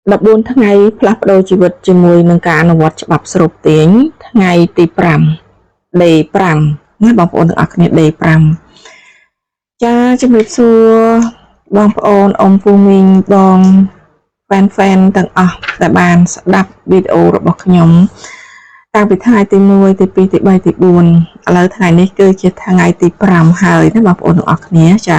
14ថ្ងៃផ្លាស់ប្ដូរជីវិតជាមួយនឹងការអនុវត្តច្បាប់ស្រូបទាញថ្ងៃទី5 Day 5ណាបងប្អូនទាំងអស់គ្នា Day 5ចាជំរាបសួរបងប្អូនអ៊ំពូមីងបងfan ទាំងអស់ដែលបានស្ដាប់វីដេអូរបស់ខ្ញុំតាំងពីថ្ងៃទី1ទី2ទី3ទី4ឥឡូវថ្ងៃនេះគឺជាថ្ងៃទី5ហើយណាបងប្អូនទាំងអស់គ្នាចា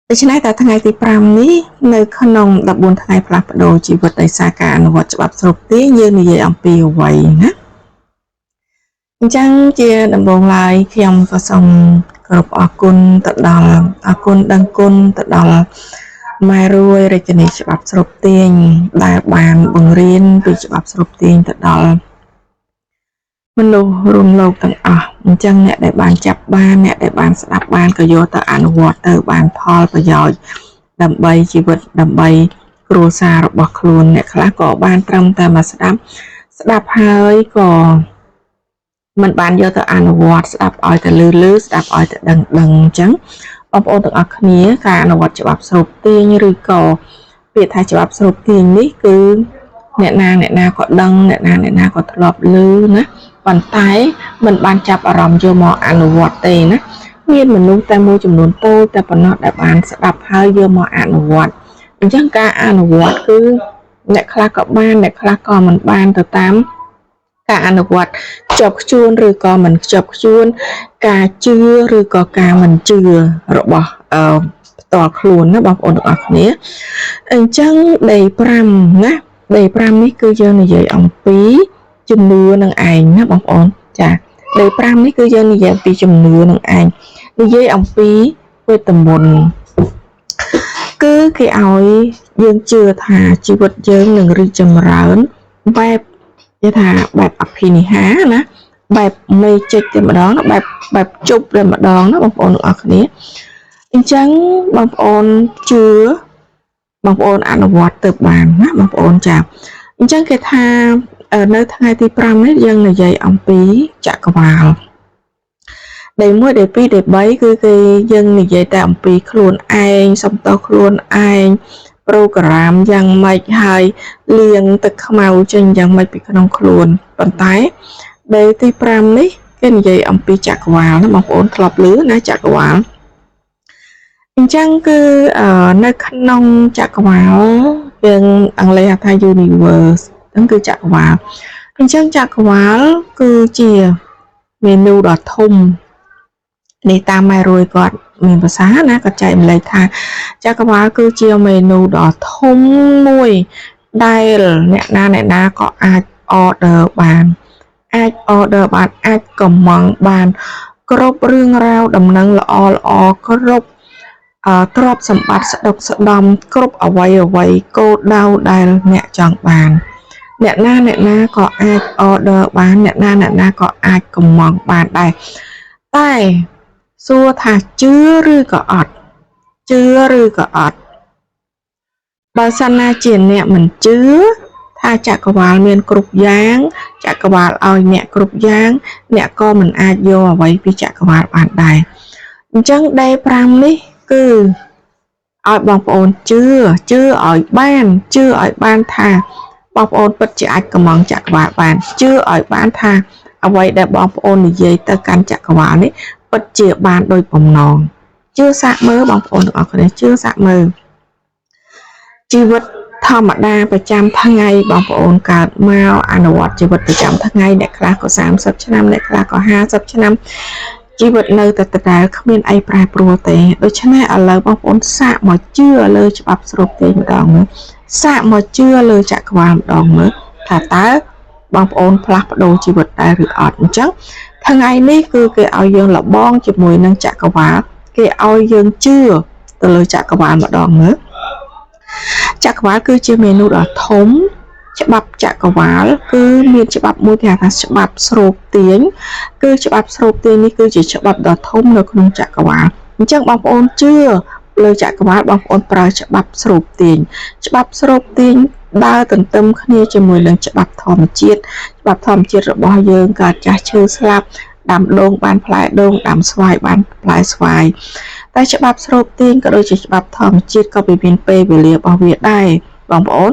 ដូច្នេះតែថ្ងៃទី5នេះនៅក្នុង14ថ្ងៃផ្លាស់ប្ដូរជីវិតដោយសារការអនុវត្តច្បាប់ស្រូបទាញយើងនិយាយអំពីអ្វីណាអញ្ចឹងជាដំបូងឡើយខ្ញុំក៏សូមគោរពអរគុណទៅដល់អរគុណដឹងគុណទៅដល់ម៉ែរួយរាជនីច្បាប់ស្រូបទាញដែលបានបង្រៀនពីច្បាប់ស្រូបទាញទៅដល់មនុស្សរួមលោកទាំងអស់អញ្ចឹងអ្នកដែលបានចាប់បានអ្នកដែលបានស្ដាប់បានក៏យកទៅអនុវត្តទៅបានផលប្រយោជន៍ដើម្បីជីវិតដើម្បីគ្រួសាររបស់ខ្លួនអ្នកខ្លះក៏បានត្រឹមតែមកស្ដាប់ហើយក៏មិនបានយកទៅអនុវត្តស្ដាប់ឲ្យទៅលឺស្ដាប់ឲ្យទៅដឹងអញ្ចឹងបងប្អូនទាំងអស់គ្នាការអនុវត្តច្បាប់ស្រូបទាញឬក៏ពាក្យថាច្បាប់ស្រូបទាញនេះគឺអ្នកណាក៏ដឹងអ្នកណាក៏ធ្លាប់ឮណាប៉ុន្តែមិនបានចាប់អារម្មណ៍យកមកអនុវត្តទេណាមានមនុស្សតែមួយចំនួនតូចតែប៉ុណ្ណោះដែលបានស្ដាប់ហើយយកមកអនុវត្តអញ្ចឹងការអនុវត្តគឺអ្នកខ្លះក៏បានអ្នកខ្លះក៏មិនបានទៅតាមការអនុវត្តខ្ជាប់ខ្ជួនឬក៏មិនខ្ជាប់ខ្ជួនការជឿឬក៏ការមិនជឿរបស់ផ្ទាល់ខ្លួនណាបងប្អូនទាំងអស់គ្នាអញ្ចឹង Day 5ណា Day 5នេះគឺយើងនិយាយអំពីជំនឿនឹងឯងណាបងប្អូនចា Day 5នេះគឺយើងនិយាយអំពីជំនឿនឹងឯងនិយាយអំពីវេទមន្តគឺគេឲ្យយើងជឿថាជីវិតយើងនឹងរីកចម្រើនបែបគេថាបែបអភិនិហាណាបែបមេជិកតែម្ដងណាបែបជប់តែម្ដងណាបងប្អូនទាំងអស់គ្នាអញ្ចឹងបងប្អូនជឿបងប្អូនអនុវត្តទៅបានណាបងប្អូនចាអញ្ចឹងគេថានៅថ្ងៃទី5នេះយើងនិយាយអំពីចក្រវាល Day 1 Day 2 Day 3គឺគេយើងនិយាយតែអំពីខ្លួនឯងសំដៅខ្លួនឯងប្រូក្រាមយ៉ាងម៉េចហើយលៀងទឹកខ្មៅចេញយ៉ាងម៉េចពីក្នុងខ្លួនប៉ុន្តែ Day ទី5នេះគេនិយាយអំពីចក្រវាលណាបងប្អូនធ្លាប់ឮណាចក្រវាលអញ្ចឹងគឺនៅក្នុងចក្រវាលយើងអង់គ្លេសហៅថា universe ហ្នឹងគឺចក្រវាលអញ្ចឹងចក្រវាលគឺជាមេនូដ៏ធំនេះតាមម៉ែរួយគាត់មានភាសាណាគាត់ចែកម្លែកថាចក្រវាលគឺជាមេនូដ៏ធំមួយដែលអ្នកណាក៏អាច order បានអាចកំងបានគ្រប់រឿងរ៉ាវដំណឹងល្អគ្រប់ទ្រព្យសម្បត្តិស្ដុកស្ដំគ្រប់អ្វីគោលដៅដែលអ្នកចង់បានអ្នកណាក៏អាច order បានអ្នកណាក៏អាចកំងបានដែរតែសួរថាជឿឬក៏អត់បើសិនណាជាអ្នកមិនជឿថាចក្រវាលមានគ្រប់យ៉ាងចក្រវាលឲ្យអ្នកគ្រប់យ៉ាងអ្នកក៏មិនអាចយកអ្វីពីចក្រវាលបានដែរអញ្ចឹង Day 5នេះគឺឲ្យបងប្អូនជឿឲ្យបានថាបងប្អូនពិតជាអាចកំងចក្រវាលបានជឿឲ្យបានថាអ្វីដែលបងប្អូននិយាយទៅកាន់ចក្រវាលនេះពិតជាបានដោយបំណងជឿសាកមើលបងប្អូនទាំងអស់គ្នាជឿសាកមើលជីវិតធម្មតាប្រចាំថ្ងៃបងប្អូនកើតមកអនុវត្តជីវិតប្រចាំថ្ងៃអ្នកខ្លះក៏30ឆ្នាំអ្នកខ្លះក៏50ឆ្នាំជីវិតនៅតែដដែលគ្មានអីប្រែប្រួលទេដូច្នេះឥឡូវបងប្អូនសាកមកជឿលើច្បាប់ស្រូបទាញម្ដងមើលសាកមកជឿលើចក្រវាលម្ដងមើលថាតើបងប្អូនផ្លាស់ប្ដូរជីវិតដែរឬអត់អញ្ចឹងថ្ងៃនេះគឺគេឲ្យយើងលបងជាមួយនឹងចក្រវាលគេឲ្យយើងជឿទៅលើចក្រវាលម្ដងមើលចក្រវាលគឺជាមេនូដ៏ធំច្បាប់ចក្រវាលគឺមានច្បាប់មួយគេហៅថាច្បាប់ស្រូបទាញគឺច្បាប់ស្រូបទាញនេះគឺជាច្បាប់ដ៏ធំនៅក្នុងចក្រវាលអញ្ចឹងបងប្អូនជឿលើចក្រវាលបងប្អូនប្រើច្បាប់ស្រូបទាញដើរទន្ទឹមគ្នាជាមួយនឹងច្បាប់ធម្មជាតិរបស់យើងកើតចាស់ឈឺស្លាប់ដាំដូងបានផ្លែដូងដាំស្វាយបានផ្លែស្វាយតែច្បាប់ស្រូបទាញក៏ដូចជាច្បាប់ធម្មជាតិក៏មានពេលវេលារបស់វាដែរប បងប្អូន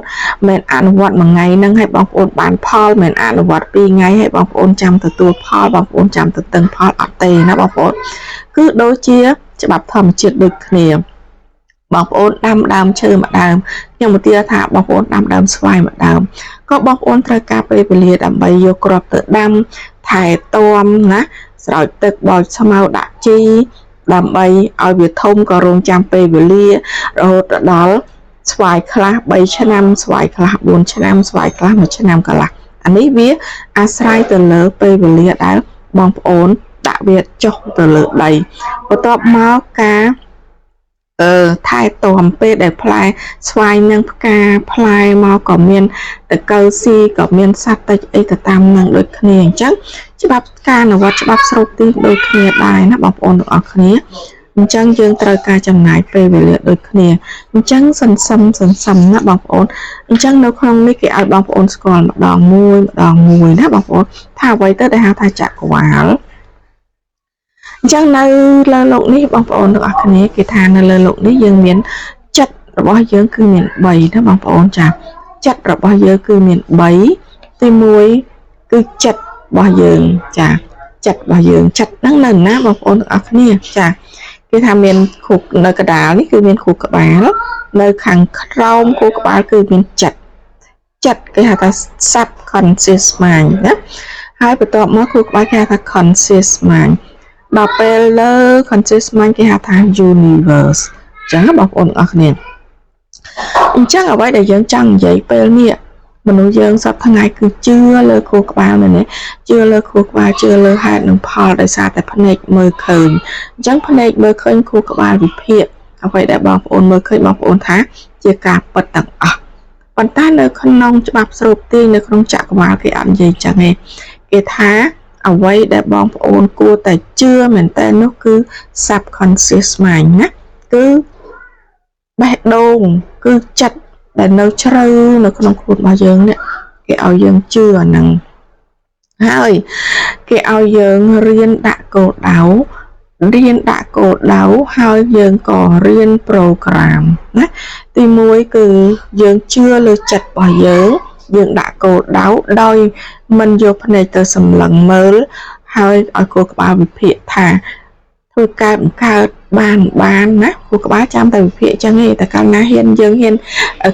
មិនអនុវត្តមួយថ្ងៃនឹងឲ្យបងប្អូនបានផលមិនអនុវត្ត2ថ្ងៃឲ្យបងប្អូនចាំទទួលផលបងប្អូនចាំទៅតឹងផលអត់ទេណាបងប្អូនគឺដូចជាច្បាប់ធម្មជាតិដូចគ្នាបងប្អូនដាំដើមឈើមួយដើមខ្ញុំឧទាហរណ៍ថាបងប្អូនដាំដើមស្វាយមួយដើមក៏បងប្អូនត្រូវការពេលវេលាដើម្បីយកគ្រាប់ទៅដាំថែទាំណាស្រោចទឹកបោចស្មៅដាក់ជីដើម្បីឲ្យវាធំក៏រងចាំពេលវេលារហូតដល់ស្វាយខ្លះ3ឆ្នាំស្វាយខ្លះ4ឆ្នាំស្វាយខ្លះ1ឆ្នាំកន្លះអានេះវាអាស្រ័យទៅលើពេលវេលាដែលបងប្អូនដាក់វាចុះទៅលើដីបន្ទាប់មកការថែទាំពេលដែលផ្លែស្វាយនឹងផ្កាផ្លែមកក៏មានតកៅស៊ីក៏មានសត្វតិចអីទៅតាមនឹងដូចគ្នាអញ្ចឹងច្បាប់ការអនុវត្តច្បាប់ស្រូបទីដូចគ្នាដែរណាបងប្អូនទាំងអស់គ្នាអញ្ចឹងយើងត្រូវការចំណាយពេលវេលាដូចគ្នាអញ្ចឹងសន្សំណាបងប្អូនអញ្ចឹងនៅក្នុងនេះគេឲ្យបងប្អូនស្គាល់ម្ដងមួយណាបងប្អូនថាអ្វីទៅដែលហៅថាចក្រវាលអញ្ចឹងនៅលើโลกនេះបងប្អូនទាំងអស់គ្នាគេថានៅលើโลกនេះយើងមានចិត្តរបស់យើងគឺមាន3ណាបងប្អូនចាចិត្តរបស់យើងគឺមាន3ទី1គឺចិត្តរបស់យើងចាចិត្តរបស់យើងចិត្តហ្នឹងនៅណាបងប្អូនទាំងអស់គ្នាចាគេថាមានខួរនៅកណ្ដាលនេះគឺមានខួរក្បាលនៅខាងក្រោមខួរក្បាលគឺមានចិត្តគេហៅថា subconscious mind ណាហើយបន្ទាប់មកខួរក្បាលគេហៅថា conscious mindដល់ពេលលើ conscious mind គេហៅថា universe អញ្ចឹងបងប្អូនទាំងអស់គ្នាអញ្ចឹងអ្វីដែលយើងចង់និយាយពេលនេះមនុស្សយើងសពថ្ងៃគឺជឿលើខួរក្បាលមែនទេជឿលើខួរក្បាលជឿលើហេតុនិងផលដោយសារតែភ្នែកមើលឃើញអញ្ចឹងភ្នែកមើលឃើញខួរក្បាលវិភាគអ្វីដែលបងប្អូនមើលឃើញបងប្អូនថាជាការពិតទាំងអស់ប៉ុន្តែនៅក្នុងច្បាប់ស្រូបទាញនៅក្នុងចក្រវាលគេអត់និយាយចឹងទេគេថាអ្វីដែលបងប្អូនគួរតែជឿមែនតើនោះគឺ subconscious mind ណាគឺបេះដូងគឺចិត្តដែលនៅជ្រៅនៅក្នុងខ្លួនរបស់យើងនេះគេឲ្យយើងជឿអាហ្នឹងហើយគេឲ្យយើងរៀនដាក់គោលដៅហើយយើងក៏រៀនប្រូក្រាមណាទី1គឺយើងជឿលើចិត្តរបស់យើងដាក់គោលដៅដោយមិនយកភ្នែកទៅសម្លឹងមើលហើយឲ្យគោលក្បាលវិភាគថាធ្វើកើតបានណាគូក្បាលចាំតែវិភាគចឹងទេតែកាលណាយើងហ៊ាន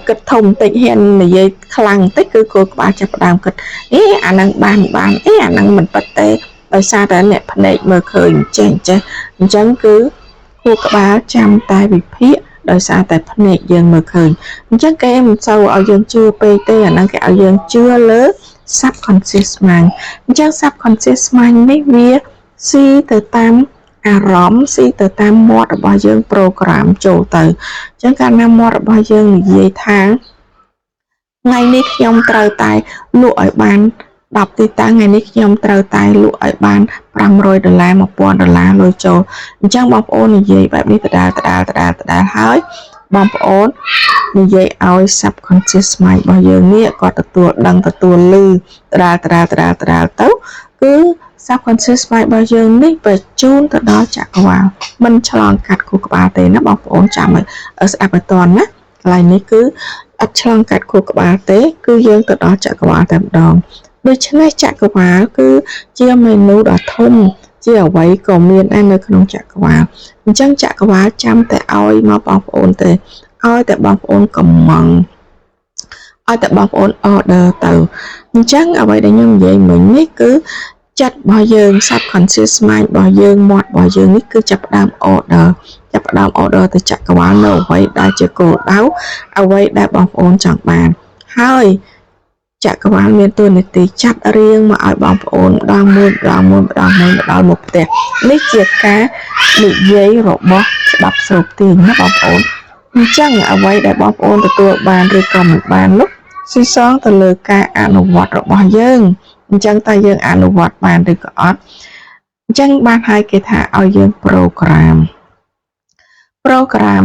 គិតធំបន្តិចហ៊ាននិយាយខ្លាំងបន្តិចគឺគូក្បាលចាប់ផ្ដើមគិតអាហ្នឹងបានអាហ្នឹងមិនប៉ិតទេដោយសារតែអ្នកភ្នែកមើលឃើញចេះអញ្ចឹងគឺគូក្បាលចាំតែវិភាគដោយសារតែភ្នែកយើងមើលឃើញអញ្ចឹងគេមិនសូវឲ្យយើងជឿពេកទេអាហ្នឹងគេឲ្យយើងជឿលើ subconscious mind អញ្ចឹង subconscious mind នេះវាស៊ីទៅតាមអារម្មណ៍ស៊ីទៅតាមមាត់របស់យើងប្រូក្រាមចូលទៅអញ្ចឹងកាលណាមាត់របស់យើងនិយាយថាថ្ងៃនេះខ្ញុំត្រូវតែលក់ឲ្យបាន10ទីតាំងថ្ងៃនេះខ្ញុំត្រូវតែលក់ឲ្យបាន$500 $1000លុយចូលអញ្ចឹងបងប្អូននិយាយបែបនេះដដែលហើយបងប្អូននិយាយឲ្យ subconscious mind របស់យើងនេះគាត់ទទួលដឹងទទួលឮដដែលទៅគឺ subconscious mind របស់យើងនេះបញ្ជូនទៅដល់ចក្រវាលមិនឆ្លងកាត់ខួរក្បាលទេណាបងប្អូនចាំឲ្យស្ដាប់ឲ្យតន់ណាកន្លែងនេះគឺអត់ឆ្លងកាត់ខួរក្បាលទេគឺយើងទៅដល់ចក្រវាលតែម្ដងដូច្នេះចក្រវាលគឺជាមេនូដ៏ធំជាអ្វីក៏មានដែរនៅក្នុងចក្រវាលអញ្ចឹងចក្រវាលចាំតែឲ្យមកបងប្អូនទេឲ្យតែបងប្អូនកំងឲ្យតែបងប្អូន order ទៅអញ្ចឹងអ្វីដែលខ្ញុំនិយាយមិញនេះគឺចិត្តរបស់យើង subconscious mind របស់យើងមាត់របស់យើងនេះគឺចាប់ផ្ដើម order ទៅចក្រវាលនៅអ្វីដែលជាគោលដៅអ្វីដែលបងប្អូនចង់បានហើយចក្រវាលមានតួនាទីចាត់រៀងមកឲ្យបងប្អូនម្ដងមួយដល់មុខផ្ទះនេះជាការនិយាយរបស់ច្បាប់ស្រូបទាញណាបងប្អូនអញ្ចឹងអ្វីដែលបងប្អូនទទួលបានឬក៏មិនបាននោះស៊ីសងទៅលើការអនុវត្តរបស់យើងអញ្ចឹងតើយើងអនុវត្តបានឬក៏អត់អញ្ចឹងបានហើយគេថាឲ្យយើងប្រូក្រាម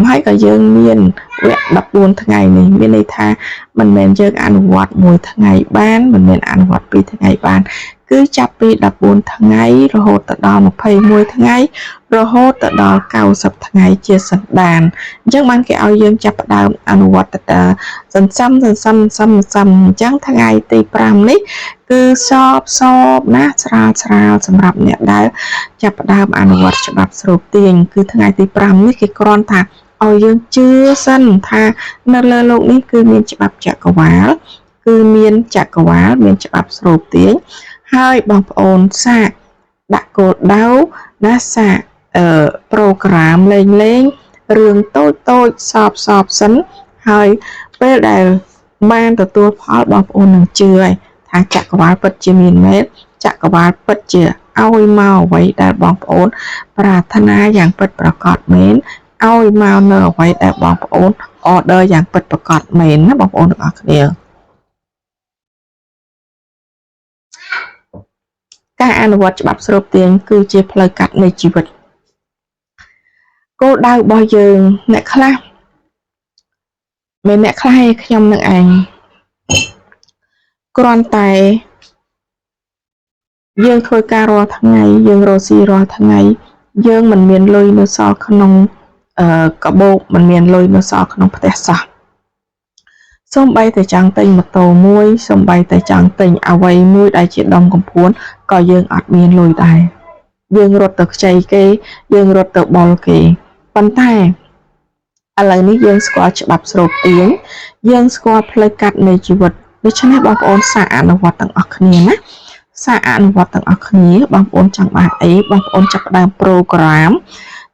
ហើយក៏យើងមានវគ្គ14ថ្ងៃនេះមានន័យថាមិនមែនយើងអនុវត្ត1ថ្ងៃបានមិនមែនអនុវត្ត2ថ្ងៃបាន គឺចាប់ពី14ថ្ងៃរហូតដល់21ថ្ងៃរហូតដល់90ថ្ងៃជាសន្តានអញ្ចឹងបានគេឲ្យយើងចាប់ផ្ដើមអនុវត្តទៅសន្សំអញ្ចឹងថ្ងៃទី5នេះគឺសបណាស្រាលសម្រាប់អ្នកដែលចាប់ផ្ដើមអនុវត្តច្បាប់ស្រូបទាញគឺថ្ងៃទី5នេះគេគ្រាន់ថាឲ្យយើងជឿសិនថានៅលើโลกនេះគឺមានច្បាប់ចក្រវាលគឺមានចក្រវាលមានច្បាប់ស្រូបទាញហើយបងប្អូនសាកដាក់គោលដៅណាសាកប្រូក្រាមលេងរឿងតូចសបសិនហើយពេលដែលបានទទួលផលបងប្អូននឹងជឿហើយថាចក្រវាលពិតជាមានមែនចក្រវាលពិតជាឲ្យមកអ្វីដែលបងប្អូនប្រាថ្នាយ៉ាងពិតប្រាកដមែនឲ្យមកនៅអ្វីដែលបងប្អូន order យ៉ាងពិតប្រាកដមែនណាបងប្អូនទាំងអស់គ្នាការអនុវត្តច្បាប់ស្រូបទាញគឺជាផ្លូវកាត់នៃជីវិតគោលដៅរបស់យើងអ្នកខ្លះខ្ញុំនឹងឯងគ្រាន់តែយើងធ្វើការរាល់ថ្ងៃយើងរកស៊ីរាល់ថ្ងៃយើងមិនមានលុយនៅសល់ក្នុងកាបូបមិនមានលុយនៅសល់ក្នុងផ្ទះសោះសូម្បីតែចង់ទិញម៉ូតូមួយសូម្បីតែចង់ទិញអ្វីមួយដែលជាដុំកំភួនក៏យើងអត់មានលុយដែរយើងរត់ទៅខ្ចីគេយើងរត់ទៅបលគេប៉ុន្តែឥឡូវនេះយើងស្គាល់ច្បាប់ស្រូបទាញយើងស្គាល់ផ្លូវកាត់នៃជីវិតដូច្នេះបងប្អូនសាកអនុវត្តទាំងអស់គ្នាណាសាកអនុវត្តទាំងអស់គ្នាបងប្អូនចង់បានអីបងប្អូនចាប់ផ្ដើមប្រូក្រាម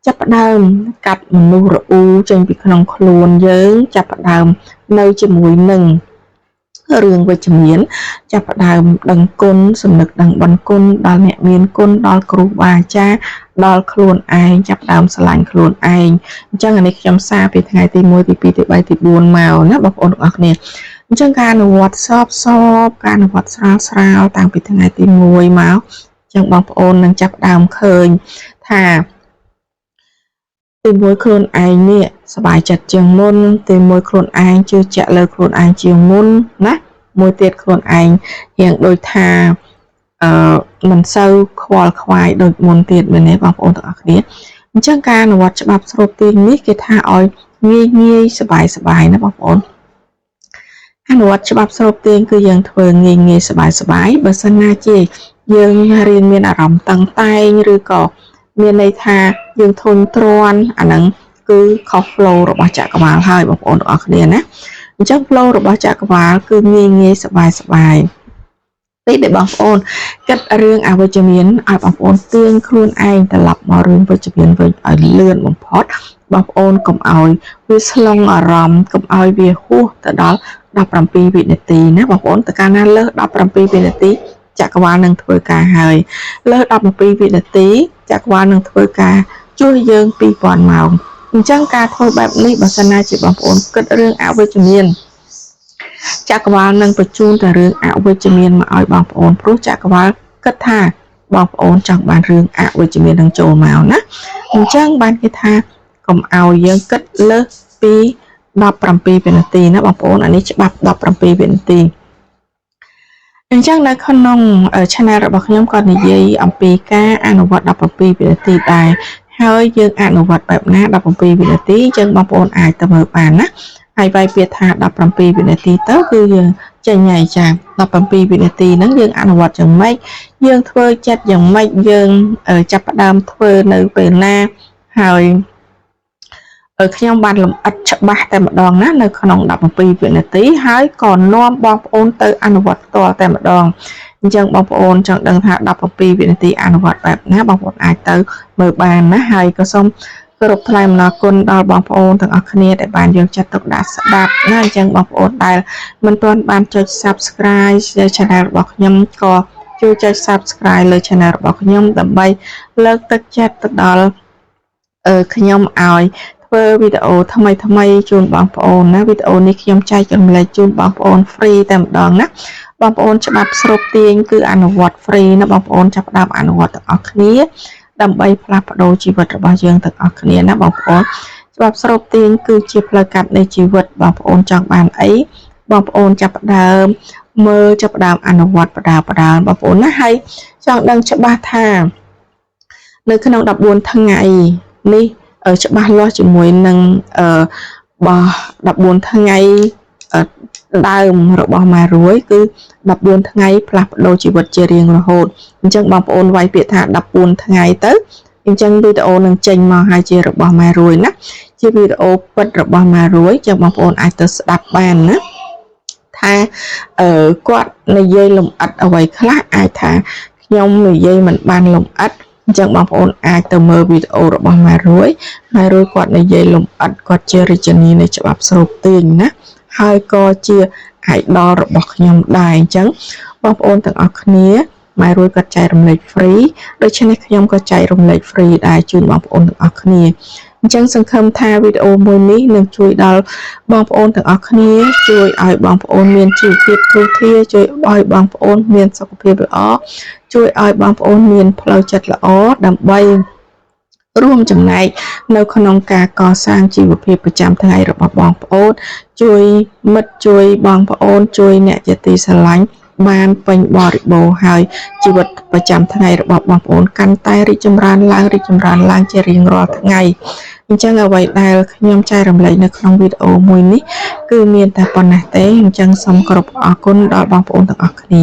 ចាប់ផ្ដើមកាត់មនុស្សរអ៊ូចេញពីក្នុងខ្លួនយើងចាប់ផ្ដើមនៅជាមួយនឹងរឿងវិជ្ជមានចាប់ផ្ដើមដឹងគុណសំណឹកដឹងបន់គុណដល់អ្នកមានគុណដល់គ្រូបាអាចារ្យដល់ខ្លួនឯងចាប់ផ្ដើមស្រឡាញ់ខ្លួនឯងអញ្ចឹងអានេះខ្ញុំសារពីថ្ងៃទី1ទី2ទី3ទី4មកណាបងប្អូនទាំងអស់គ្នាអញ្ចឹងការអនុវត្តសពការអនុវត្តស្រាលតាំងពីថ្ងៃទី1មកអញ្ចឹងបងប្អូននឹងចាប់ផ្ដើមឃើញថាទីមួយខ្លួនឯងនេះសប្បាយចិត្តជាងមុនទីមួយខ្លួនឯងជឿជាក់លើខ្លួនឯងជាងមុនណាមួយទៀតខ្លួនឯងយ៉ាងដូចថាមិនសូវខ្វល់ខ្វាយដូចមុនទៀតមែនទេបងប្អូនទាំងអស់គ្នាអញ្ចឹងការអនុវត្តច្បាប់ស្រូបទាញនេះគេថាឲ្យងាយសប្បាយណាបងប្អូនអនុវត្តច្បាប់ស្រូបទាញគឺយើងធ្វើងាយសប្បាយបើសិនណាជាយើងរៀនមានអារម្មណ៍តឹងតែងឬក៏មានន័យថាយើងធុញទ្រាន់អាហ្នឹងគឺខុស flow របស់ចក្រវាលហើយបងប្អូនទាំងអស់គ្នាណាអញ្ចឹង flow របស់ចក្រវាលគឺងាយសប្បាយពេលដែលបងប្អូនគិតរឿងអវិជ្ជមានឲ្យបងប្អូនទាញខ្លួនឯងត្រឡប់មករឿងវិជ្ជមានវិញឲ្យលឿនបំផុតបងប្អូនកុំឲ្យវាស្លងអារម្មណ៍កុំឲ្យវាហួសទៅដល់17វិនាទីណាបងប្អូនតើកាលណាលើស17វិនាទីចក្រវាលនឹងធ្វើការហើយលើស17វិនាទីចក្រវាលនឹងធ្វើការជួយយើង2000ម៉ោងអញ្ចឹងការធ្វើបែបនេះបើសិនណាជាបងប្អូនគិតរឿងអវិជ្ជមានចក្រវាលនឹងបញ្ជូនតែរឿងអវិជ្ជមានមកឲ្យបងប្អូនព្រោះចក្រវាលគិតថាបងប្អូនចង់បានរឿងអវិជ្ជមាននឹងចូលមកណាអញ្ចឹងបានគេថាកុំឲ្យយើងគិតលើសពី17វិនាទីណាបងប្អូនអានេះច្បាប់17វិនាទីអញ្ចឹងនៅក្នុង channel របស់ខ្ញុំក៏និយាយអំពីការអនុវត្ត17វិនាទីដែរហើយយើងអនុវត្តបែបណា17វិនាទីអញ្ចឹងបងប្អូនអាចទៅមើលបានណាហើយវាយពាក្យថា17វិនាទីទៅគឺយើងចេញហើយចា17វិនាទីហ្នឹងយើងអនុវត្តយ៉ាងម៉េចយើងធ្វើចិត្តយ៉ាងម៉េចយើងចាប់ផ្ដើមធ្វើនៅពេលណាហើយខ្ញុំបានលម្អិតច្បាស់តែម្ដងណានៅក្នុង17វិនាទីហើយក៏នាំបងប្អូនទៅអនុវត្តផ្ទាល់តែម្ដងអញ្ចឹងបងប្អូនចង់ដឹងថា17វិនាទីអនុវត្តបែបណាបងប្អូនអាចទៅមើលបានណាហើយក៏សូមគោរពថ្លែងអំណរគុណដល់បងប្អូនទាំងអស់គ្នាដែលបានយកចិត្តទុកដាក់ស្ដាប់ណាអញ្ចឹងបងប្អូនដែលមិនទាន់បានចុច Subscribe Channel របស់ខ្ញុំក៏ជួយចុច Subscribe លើ Channel របស់ខ្ញុំដើម្បីលើកទឹកចិត្តទៅដល់ខ្ញុំឲ្យធ្វើវីដេអូថ្មីជូនបងប្អូនណាវីដេអូនេះខ្ញុំចែករំលែកជូនបងប្អូន free តែម្ដងណាបងប្អូនច្បាប់ស្រូបទាញគឺអនុវត្ត free ណាបងប្អូនចាប់ផ្ដើមអនុវត្តទាំងអស់គ្នាដើម្បីផ្លាស់ប្ដូរជីវិតរបស់យើងទាំងអស់គ្នាណាបងប្អូនច្បាប់ស្រូបទាញគឺជាផ្លូវកាត់នៃជីវិតបងប្អូនចង់បានអីបងប្អូនចាប់ផ្ដើម មើលចាប់ផ្ដើមអនុវត្តបដាបងប្អូនណាហើយចង់ដឹងច្បាស់ថានៅក្នុង14ថ្ងៃនេះច្បាស់លាស់ជាមួយនឹងបោះ14ថ្ងៃដើមរបស់ម៉ែរួយគឺ14ថ្ងៃផ្លាស់ប្ដូរជីវិតជារៀងរហូតអញ្ចឹងបងប្អូនវាយពាក្យថា14ថ្ងៃទៅអញ្ចឹងវីដេអូនឹងចេញមកហើយជារបស់ម៉ែរួយណាជាវីដេអូពិតរបស់ម៉ែរួយចឹងបងប្អូនអាចទៅស្ដាប់បានណាថាគាត់និយាយលំអិតអ្វីខ្លះអាចថាខ្ញុំនិយាយមិនបានលំអិតអញ្ចឹងបងប្អូនអាចទៅមើលវីដេអូរបស់ម៉ែរួយគាត់និយាយលំអិតគាត់ជារាជិនីនៃច្បាប់ស្រូបទាញណាហើយក៏ជា idol របស់ខ្ញុំដែរអញ្ចឹងបងប្អូនទាំងអស់គ្នាម៉ែរួយគាត់ចែករំលែក free ដូច្នេះខ្ញុំក៏ចែករំលែក free ដែរជូនបងប្អូនទាំងអស់គ្នាអញ្ចឹងសង្ឃឹមថាវីដេអូមួយនេះនឹងជួយដល់បងប្អូនទាំងអស់គ្នាជួយឲ្យបងប្អូនមានជីវភាពធូរធារជួយឲ្យបងប្អូនមានសុខភាពល្អជួយឲ្យបងប្អូនមានផ្លូវចិត្តល្អដើម្បីរួមចំណែកនៅក្នុងការកសាងជីវភាពប្រចាំថ្ងៃរបស់បងប្អូនជួយមិត្តជួយបងប្អូនជួយអ្នកជាទីស្រឡាញ់បានពេញបរិបូរណ៍ហើយជីវិតប្រចាំថ្ងៃរបស់បងប្អូនកាន់តែរីកចម្រើនឡើងជារៀងរាល់ថ្ងៃអញ្ចឹងអ្វីដែលខ្ញុំចែករំលែកនៅក្នុងវីដេអូមួយនេះគឺមានតែប៉ុណ្ណេះទេអញ្ចឹងសូមគោរពអរគុណដល់បងប្អូនទាំងអស់គ្នា